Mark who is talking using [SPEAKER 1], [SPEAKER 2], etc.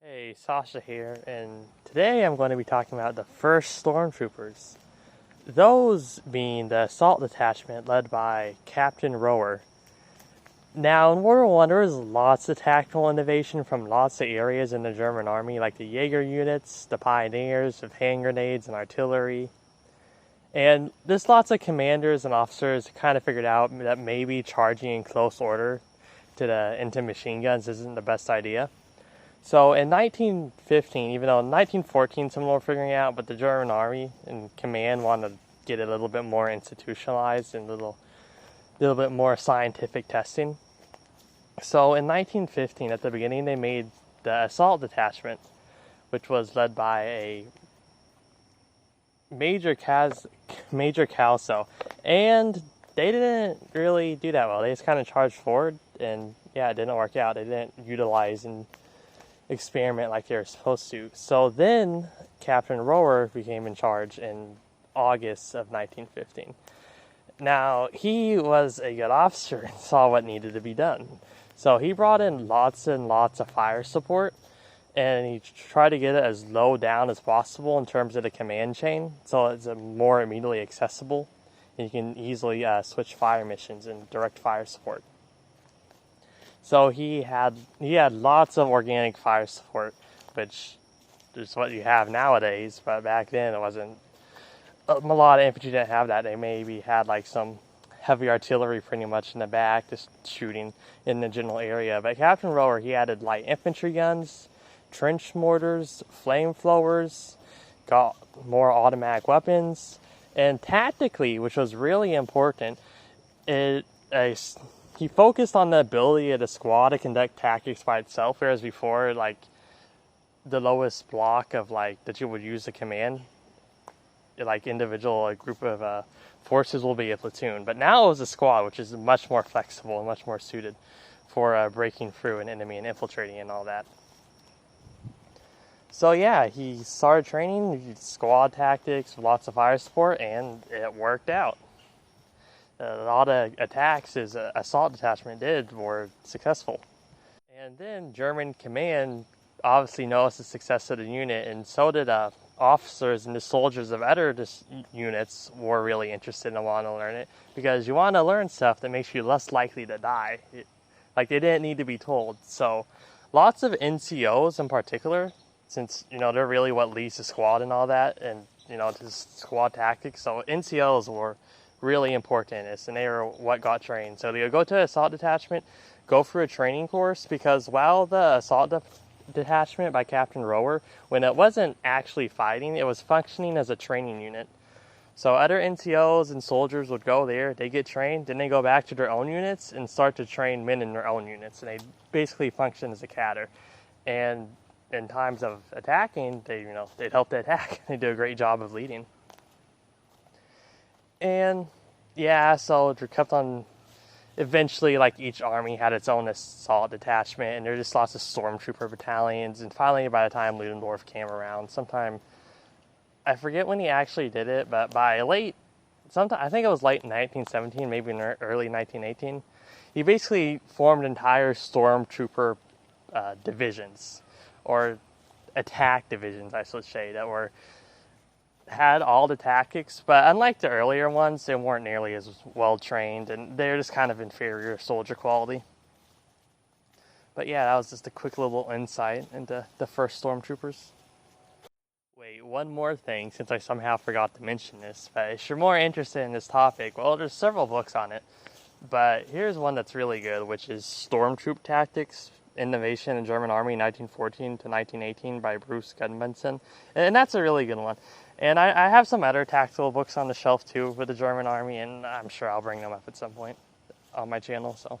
[SPEAKER 1] Hey, Sasha here, and today I'm going to be talking about the first Stormtroopers. Those being the assault detachment led by Captain Rower. Now, in World War I, there was lots of tactical innovation from lots of areas in the German army, like the Jaeger units, the pioneers of hand grenades and artillery. And there's lots of commanders and officers kind of figured out that maybe charging in close order into machine guns isn't the best idea. So in 1915, even though in 1914 some were figuring it out, but the German army and command wanted to get it a little bit more institutionalized and a little bit more scientific testing. So in 1915, at the beginning, they made the assault detachment, which was led by a Major Calso, and they didn't really do that well. They just kind of charged forward, and yeah, it didn't work out. They didn't utilize and experiment like they were supposed to. So then Captain Rower became in charge in August of 1915. Now, he was a good officer and saw what needed to be done. So he brought in lots and lots of fire support, and he tried to get it as low down as possible in terms of the command chain, so it's more immediately accessible, and you can easily switch fire missions and direct fire support. So he had lots of organic fire support, which is what you have nowadays, but back then it wasn't. A lot of infantry didn't have that. They maybe had like some heavy artillery pretty much in the back, just shooting in the general area. But Captain Rower, he added light infantry guns, trench mortars, flamethrowers, got more automatic weapons, and tactically, which was really important, he focused on the ability of the squad to conduct tactics by itself, whereas before, like, the lowest block of, like, that you would use to command, like, individual, a group of forces will be a platoon. But now it was a squad, which is much more flexible and much more suited for breaking through an enemy and infiltrating and all that. So yeah, he started training squad tactics, lots of fire support, and it worked out. A lot of attacks his assault detachment did were successful. And then German command obviously noticed the success of the unit, and so did officers and the soldiers of other units were really interested and wanted to learn it, because you want to learn stuff that makes you less likely to die. Like, they didn't need to be told. So lots of NCOs in particular, since, they're really what leads the squad and all that, and, just squad tactics. So NCOs were really important in this, and they were what got trained. So they would go to assault detachment, go through a training course, because while the assault detachment by Captain Rower, when it wasn't actually fighting, it was functioning as a training unit. So other NCOs and soldiers would go there, they get trained, then they go back to their own units and start to train men in their own units, and they basically function as a cadre. And in times of attacking, they'd help to attack. They do a great job of leading. And yeah, so it kept on. Eventually, like, each army had its own assault detachment, and there were just lots of Stormtrooper battalions. And finally, by the time Ludendorff came around, sometime, I forget when he actually did it, but by I think it was late 1917, maybe in early 1918, he basically formed entire Stormtrooper divisions, or attack divisions, I should say, that had all the tactics, but unlike the earlier ones, they weren't nearly as well trained, and they're just kind of inferior soldier quality. But yeah, that was just a quick little insight into the first Stormtroopers. Wait, one more thing, since I somehow forgot to mention this, but if you're more interested in this topic, well, there's several books on it, but here's one that's really good, which is Stormtroop Tactics, Innovation in German Army 1914 to 1918 by Bruce Gudmundsson, and that's a really good one. And I have some other tactical books on the shelf too for the German Army, and I'm sure I'll bring them up at some point on my channel. So.